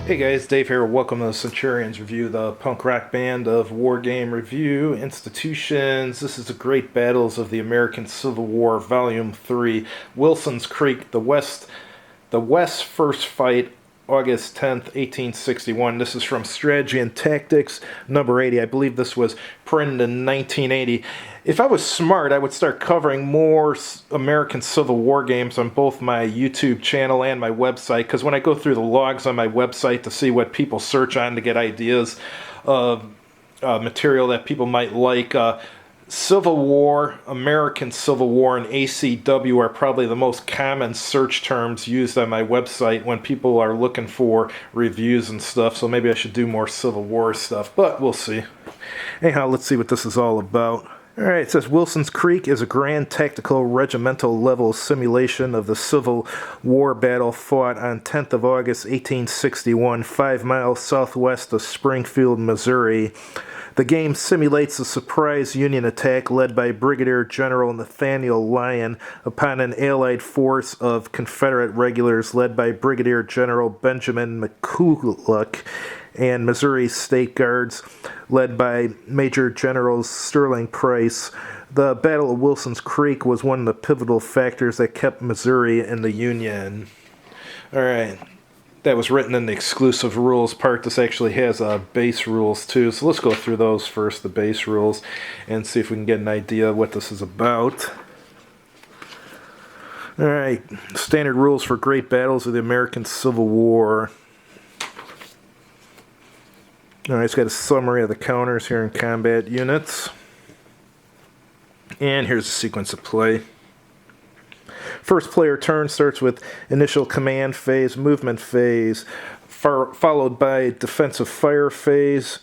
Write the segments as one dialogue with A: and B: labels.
A: Hey guys, Dave here. Welcome to the Centurions Review, the punk rock band of War Game Review Institutions. This is the Great Battles of the American Civil War, Volume 3, Wilson's Creek, the West's First Fight, August 10th, 1861. This is from Strategy and Tactics, number 80. I believe this was printed in 1980. If I was smart, I would start covering more American Civil War games on both my YouTube channel and my website, because when I go through the logs on my website to see what people search on to get ideas of material that people might like, Civil War, American Civil War, and ACW are probably the most common search terms used on my website when people are looking for reviews and stuff, so maybe I should do more Civil War stuff, but we'll see. Anyhow, let's see what this is all about. Alright, it says Wilson's Creek is a grand tactical regimental level simulation of the Civil War battle fought on 10th of August 1861, 5 miles southwest of Springfield, Missouri. The game simulates a surprise Union attack led by Brigadier General Nathaniel Lyon upon an Allied force of Confederate regulars led by Brigadier General Benjamin McCulloch and Missouri State Guards led by Major Generals Sterling Price. The Battle of Wilson's Creek was one of the pivotal factors that kept Missouri in the Union. Alright. That was written in the exclusive rules part. This actually has base rules too, so let's go through those first, the base rules, and see if we can get an idea of what this is about. Alright, standard rules for great battles of the American Civil War. Alright, it's got a summary of the counters here in combat units. And here's the sequence of play. First player turn starts with initial command phase, movement phase, followed by defensive fire phase,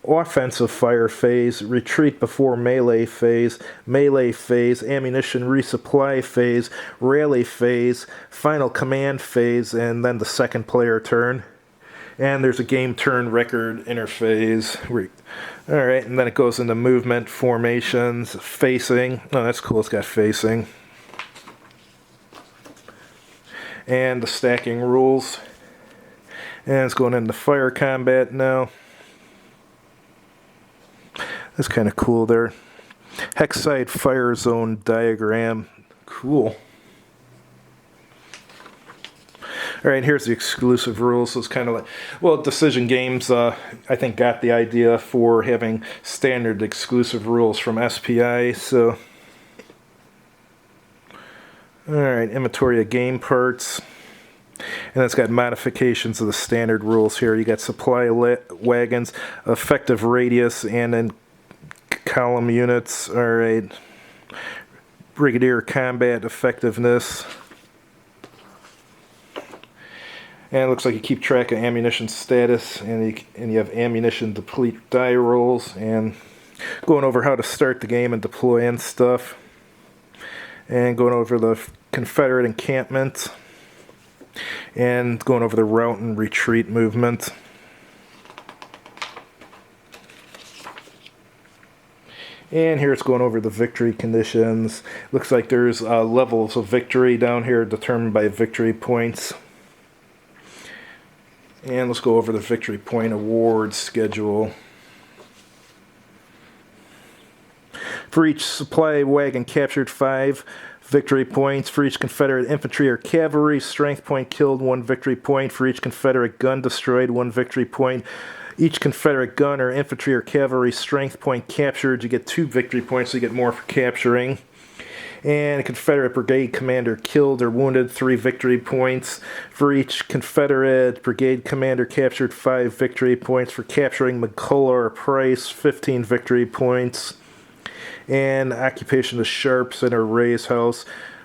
A: offensive fire phase, retreat before melee phase, ammunition resupply phase, rally phase, final command phase, and then the second player turn. And there's a game turn record interphase. Alright, and then it goes into movement, formations, facing. Oh, that's cool, it's got facing. And the stacking rules. And it's going into fire combat now. That's kind of cool there. Hexside fire zone diagram. Cool. Alright, here's the exclusive rules. So it's kind of like, well, Decision Games, I think, got the idea for having standard exclusive rules from SPI, so. Alright, inventory of game parts. And it's got modifications of the standard rules here. You got supply wagons, effective radius, and then column units. Alright. Brigadier combat effectiveness. And it looks like you keep track of ammunition status, and you have ammunition deplete die rolls, and going over how to start the game and deploy and stuff. And going over the Confederate encampment, and going over the route and retreat movement. And here it's going over the victory conditions. Looks like there's levels of victory down here determined by victory points. And let's go over the victory point awards schedule. For each supply wagon captured, 5 victory points. For each Confederate infantry or cavalry strength point killed, 1 victory point. For each Confederate gun destroyed, 1 victory point. Each Confederate gun or infantry or cavalry strength point captured, you get 2 victory points, so you get more for capturing. And a Confederate brigade commander killed or wounded, 3 victory points. For each Confederate brigade commander captured, 5 victory points. For capturing McCulloch or Price, 15 victory points. And occupation of Sharps and or Ray's house,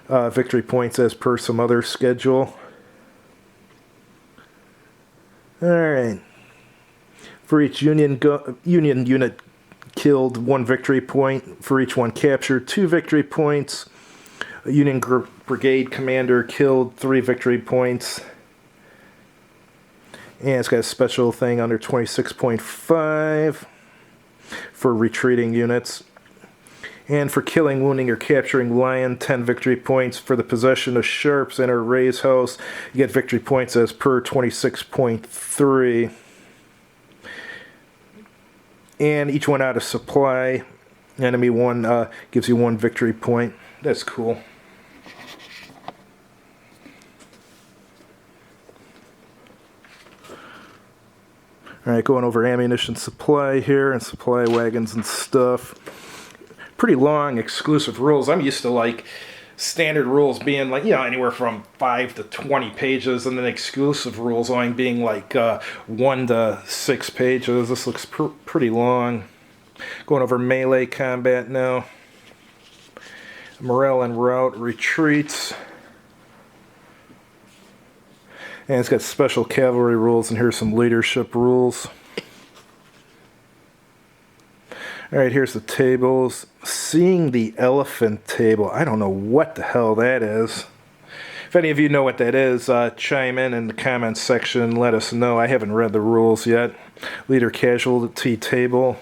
A: victory points as per some other schedule. Alright. For each Union unit killed, 1 victory point. For each one captured, 2 victory points. A Union brigade commander killed, 3 victory points. And it's got a special thing under 26.5 for retreating units. And for killing, wounding, or capturing lion, 10 victory points. For the possession of sharps in a Ray's house, you get victory points as per 26.3. And each one out of supply. Enemy one gives you 1 victory point. That's cool. Alright, going over ammunition supply here and supply wagons and stuff. Pretty long exclusive rules. I'm used to like standard rules being like, anywhere from 5 to 20 pages, and then exclusive rules only being like 1 to 6 pages. This looks pretty long. Going over melee combat now. Morale and route retreats. And it's got special cavalry rules, and here's some leadership rules. Alright, here's the tables. Seeing the elephant table. I don't know what the hell that is. If any of you know what that is, chime in the comments section and let us know. I haven't read the rules yet. Leader casualty table.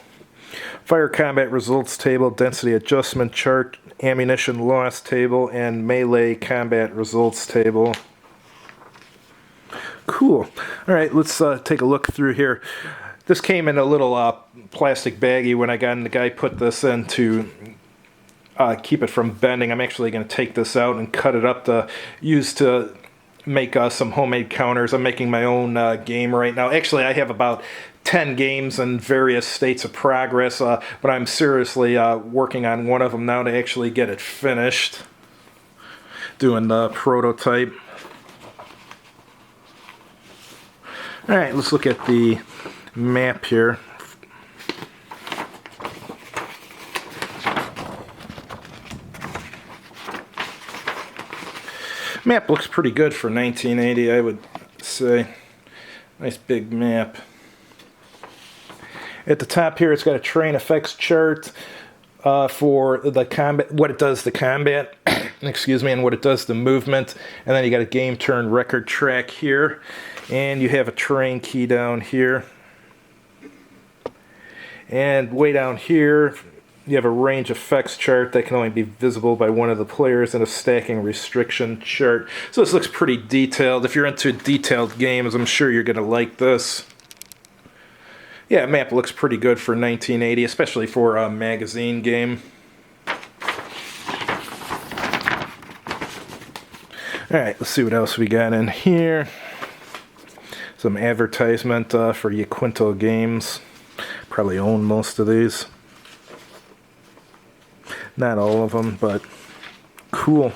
A: Fire combat results table, density adjustment chart, ammunition loss table, and melee combat results table. Cool. Alright, let's take a look through here. This came in a little plastic baggie when I got in. The guy put this in to keep it from bending. I'm actually going to take this out and cut it up to use to make some homemade counters. I'm making my own game right now. Actually, I have about 10 games in various states of progress, but I'm seriously working on one of them now to actually get it finished. Doing the prototype. Alright, let's look at the map here. Map looks pretty good for 1980, I would say. Nice big map. At the top here, it's got a terrain effects chart for the combat, what it does to combat, excuse me, and what it does to movement. And then you got a game turn record track here. And you have a terrain key down here. And way down here, you have a range effects chart that can only be visible by one of the players, and a stacking restriction chart. So this looks pretty detailed. If you're into detailed games, I'm sure you're going to like this. Yeah, map looks pretty good for 1980, especially for a magazine game. Alright, let's see what else we got in here. Some advertisement for Yaquinto Games. Probably own most of these. Not all of them, but cool.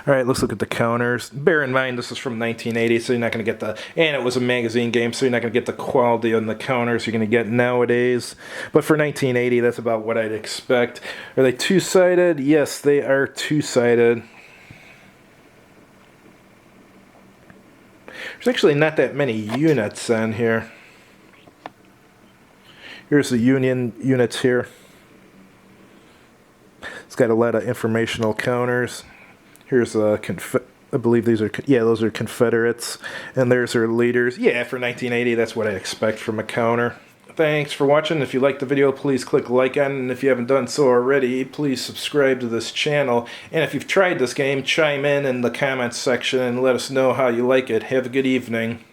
A: Alright, let's look at the counters. Bear in mind, this is from 1980, so you're not going to get the... And it was a magazine game, so you're not going to get the quality on the counters you're going to get nowadays. But for 1980, that's about what I'd expect. Are they two-sided? Yes, they are two-sided. There's actually not that many units on here. Here's the Union units here. It's got a lot of informational counters. Here's I believe these are, those are Confederates. And there's their leaders. Yeah, for 1980, that's what I expect from a counter. Thanks for watching. If you liked the video, please click like on it. And if you haven't done so already, please subscribe to this channel. And if you've tried this game, chime in the comments section and let us know how you like it. Have a good evening.